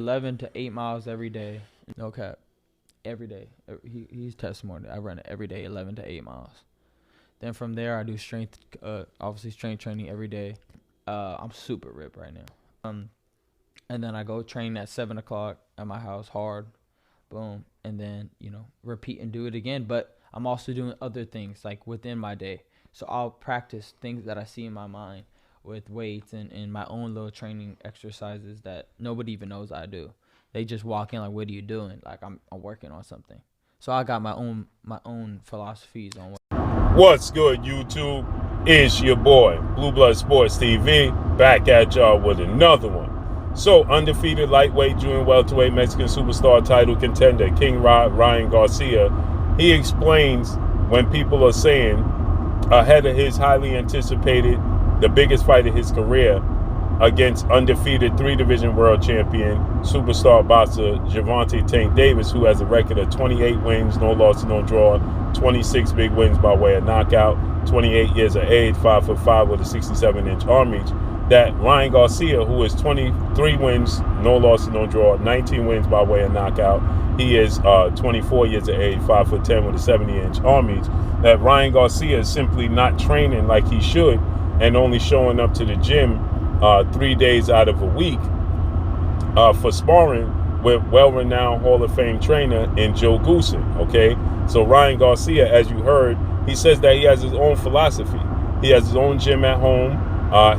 11 to 8 miles every day. No cap. Every day. He's testimony. I run it every day, 11 to 8 miles. Then from there, I do strength, obviously strength training every day. I'm super ripped right now. And then I go train at 7 o'clock at my house hard. Boom. And then, repeat and do it again. But I'm also doing other things like within my day. So I'll practice things that I see in my mind with weights and my own little training exercises that nobody even knows I do. They just walk in like, what are you doing? Like I'm working on something. So I got my own philosophies on what. What's good, YouTube? It's your boy, Blue Blood Sports TV, back at y'all with another one. So, undefeated lightweight, junior welterweight, Mexican superstar title contender, King Ryan Garcia, he explains when people are saying ahead of his highly anticipated, the biggest fight of his career against undefeated 3-division world champion, superstar boxer Gervonta Tank Davis, who has a record of 28 wins, no loss, no draw, 26 big wins by way of knockout, 28 years of age, 5'5" with a 67-inch arm reach. That Ryan Garcia, who is 23 wins, no loss, no draw, 19 wins by way of knockout. He is 24 years of age, 5'10" with a 70-inch arm reach. That Ryan Garcia is simply not training like he should and only showing up to the gym 3 days out of a week for sparring with well-renowned Hall of Fame trainer in Joe Goosen, okay? So Ryan Garcia, as you heard, he says that he has his own philosophy. He has his own gym at home.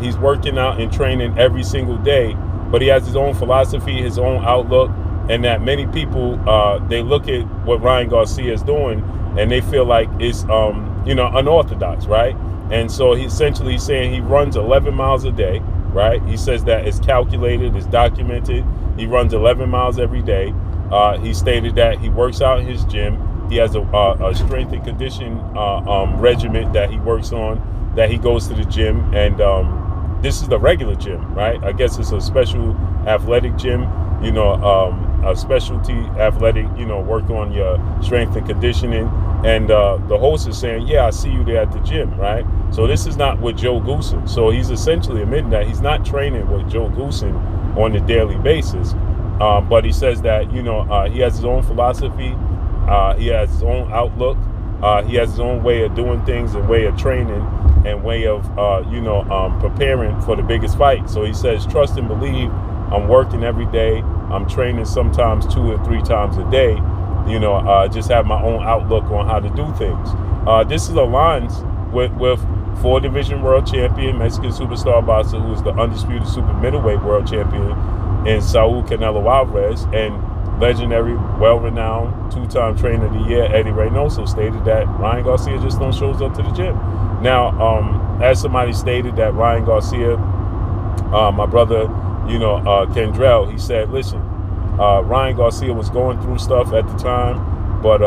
He's working out and training every single day, but he has his own philosophy, his own outlook, and that many people, they look at what Ryan Garcia is doing and they feel like it's, unorthodox, right? And so he's saying he runs 11 miles a day, right? He says that it's calculated, it's documented. He runs 11 miles every day. He stated that he works out in his gym. He has a strength and condition regimen that he works on, that he goes to the gym, and this is the regular gym, right? I guess it's a special athletic gym, a specialty athletic, work on your strength and conditioning. And the host is saying, yeah, I see you there at the gym, right? So this is not with Joe Goosen. So he's essentially admitting that he's not training with Joe Goosen on a daily basis. But he says that, he has his own philosophy. He has his own outlook. He has his own way of doing things and way of training and way of, preparing for the biggest fight. So he says, trust and believe. I'm working every day. I'm training sometimes 2 or 3 times a day. Just have my own outlook on how to do things. This is aligns with 4-division world champion, Mexican superstar boxer, who is the undisputed super middleweight world champion in Saul Canelo Alvarez, and legendary, well-renowned, 2-time trainer of the year, Eddie Reynoso, stated that Ryan Garcia just don't shows up to the gym. Now, as somebody stated that Ryan Garcia, my brother, Kendrell, he said, listen, Ryan Garcia was going through stuff at the time, but,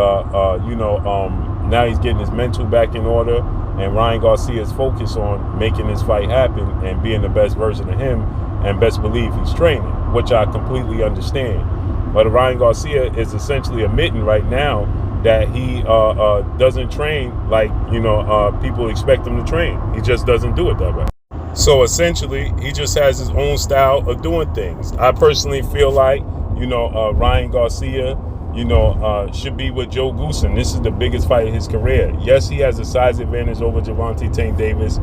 now he's getting his mental back in order, and Ryan Garcia is focused on making this fight happen and being the best version of him, and best believe he's training, which I completely understand. But Ryan Garcia is essentially admitting right now that he doesn't train like, people expect him to train. He just doesn't do it that way. So essentially, he just has his own style of doing things. I personally feel like, Ryan Garcia, should be with Joe Goosen. This is the biggest fight of his career. Yes, he has a size advantage over Gervonta Tank Davis.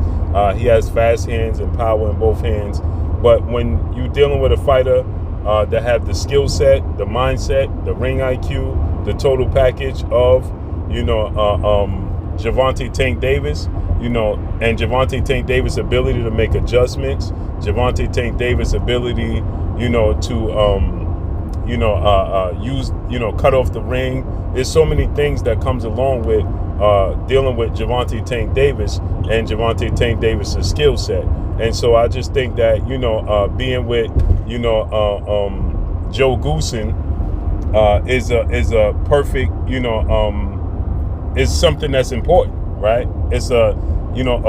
He has fast hands and power in both hands. But when you're dealing with a fighter that have the skill set, the mindset, the ring IQ, the total package of, Gervonta Tank Davis, and Gervonta Tank Davis' ability to make adjustments, Gervonta Tank Davis' ability, to use, cut off the ring. There's so many things that comes along with dealing with Gervonta Tank Davis and Gervonta Tank Davis' skill set. And so I just think that, being with, Joe Goosen is a perfect, is something that's important, right? It's a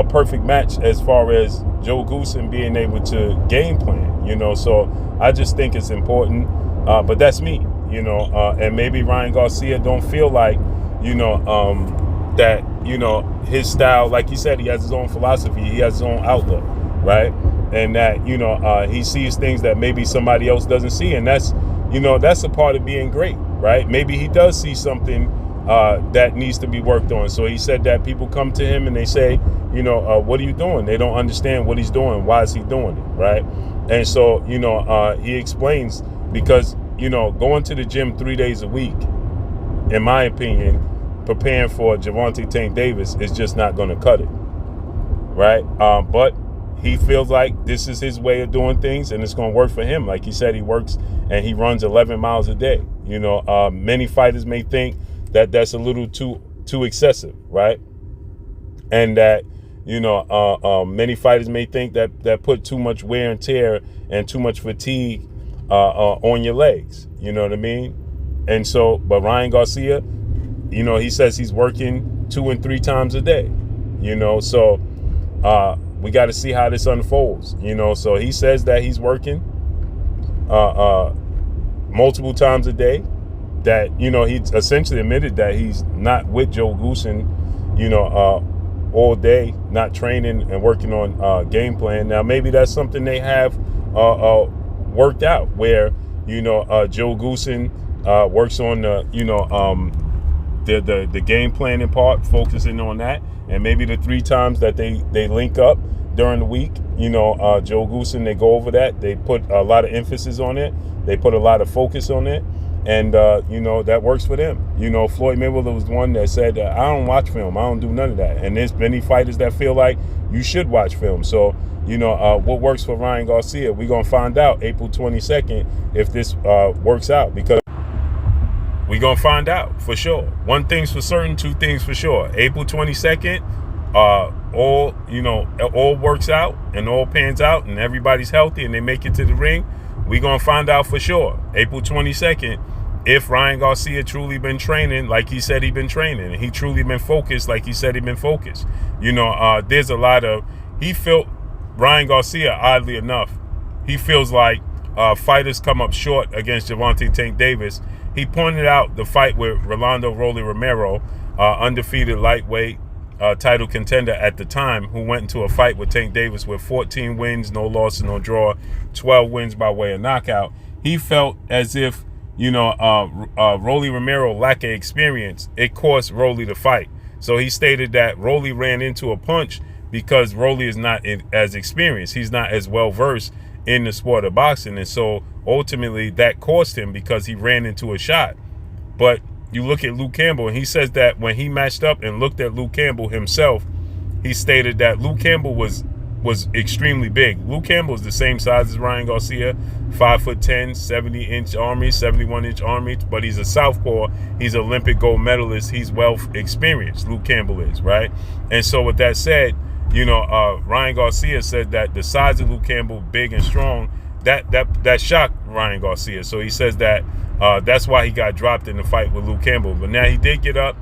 perfect match as far as Joe Goosen being able to game plan, so I just think it's important. But that's me, and maybe Ryan Garcia don't feel like, that, his style, like he said, he has his own philosophy, he has his own outlook, right? And that, he sees things that maybe somebody else doesn't see. And that's that's a part of being great, right? Maybe he does see something that needs to be worked on. So he said that people come to him and they say, what are you doing? They don't understand what he's doing. Why is he doing it, right? And so, he explains because, going to the gym 3 days a week, in my opinion, preparing for Gervonta Tank Davis is just not going to cut it, right? But he feels like this is his way of doing things and it's going to work for him. Like he said, he works and he runs 11 miles a day. Many fighters may think that that's a little too excessive, right? And that, many fighters may think that put too much wear and tear and too much fatigue on your legs. You know what I mean? And so, but Ryan Garcia, he says he's working 2 and 3 times a day, so we got to see how this unfolds, so he says that he's working multiple times a day, that, he essentially admitted that he's not with Joe Goosen, all day, not training and working on game plan. Now, maybe that's something they have worked out where, Joe Goosen works on the game planning part, focusing on that, and maybe the 3 times that they link up during the week, Joe Goosen, they go over that. They put a lot of emphasis on it. They put a lot of focus on it, and that works for them. Floyd Mayweather was the one that said, I don't watch film. I don't do none of that. And there's many fighters that feel like you should watch film. So what works for Ryan Garcia, we're gonna find out April 22nd if this works out, because we're going to find out for sure. One thing's for certain, 2 things for sure. April 22nd, all works out and all pans out and everybody's healthy and they make it to the ring. We're going to find out for sure, April 22nd, if Ryan Garcia truly been training like he said he been training, and he truly been focused like he said he been focused. There's a lot of, Ryan Garcia, oddly enough, he feels like fighters come up short against Gervonta Tank Davis. He pointed out the fight with Rolando Rolly Romero, undefeated lightweight title contender at the time, who went into a fight with Tank Davis with 14 wins, no losses, no draw, 12 wins by way of knockout. He felt as if, Rolly Romero lack of experience, it cost Rolly the fight. So he stated that Rolly ran into a punch because Rolly is not as experienced. He's not as well versed in the sport of boxing, and so ultimately that cost him because he ran into a shot. But you look at Luke Campbell, and he says that when he matched up and looked at Luke Campbell himself, he stated that Luke Campbell was extremely big. Luke Campbell is the same size as Ryan Garcia, 5'10", 70-inch army, 71-inch army, but he's a southpaw. He's an Olympic gold medalist. He's well experienced. Luke Campbell is, right? And so with that said, Ryan Garcia said that the size of Luke Campbell, big and strong, that shocked Ryan Garcia. So he says that that's why he got dropped in the fight with Luke Campbell. But now he did get up,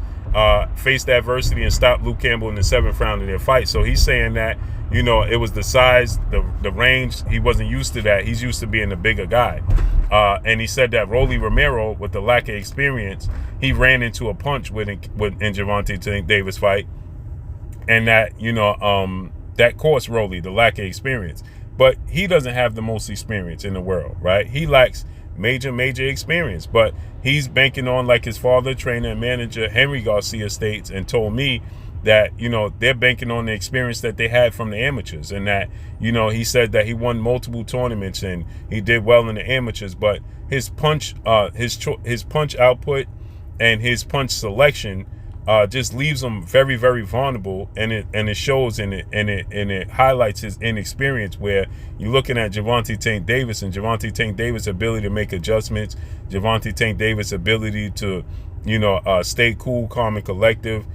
faced adversity, and stopped Luke Campbell in the 7th round of their fight. So he's saying that, it was the size, the range. He wasn't used to that. He's used to being a bigger guy. And he said that Rolly Romero, with the lack of experience, he ran into a punch in Gervonta Tank Davis fight. And that, that cost Rolly, the lack of experience. But he doesn't have the most experience in the world, right? He lacks major experience. But he's banking on, like his father, trainer, and manager, Henry Garcia, states and told me that, they're banking on the experience that they had from the amateurs. And that, he said that he won multiple tournaments and he did well in the amateurs. But his punch, his punch output and his punch selection just leaves him very, very vulnerable, and it shows and it highlights his inexperience. Where you're looking at Gervonta Tank Davis and Gervonta Tank Davis' ability to make adjustments, Gervonta Tank Davis' ability to, stay cool, calm, and collective,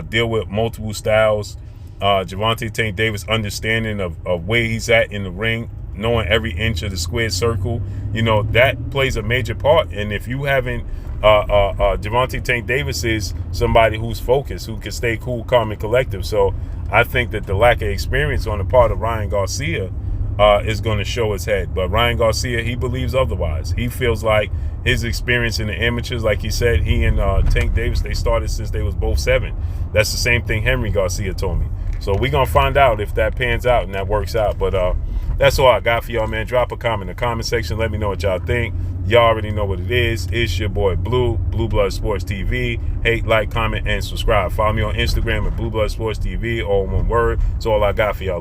deal with multiple styles. Gervonta Tank Davis' understanding of where he's at in the ring, knowing every inch of the squared circle, that plays a major part. And if you haven't, Gervonta Tank Davis is somebody who's focused, who can stay cool, calm, and collective. So I think that the lack of experience on the part of Ryan Garcia is going to show his head. But Ryan Garcia, he believes otherwise. He feels like his experience in the amateurs, like he said, he and Tank Davis, they started since they was both 7. That's the same thing Henry Garcia told me. So we're going to find out if that pans out and that works out. But that's all I got for y'all, man. Drop a comment in the comment section. Let me know what y'all think. Y'all already know what it is. It's your boy Blue Blood Sports TV. Hate, like, comment, and subscribe. Follow me on Instagram at Blue Blood Sports TV, all one word. That's all I got for y'all.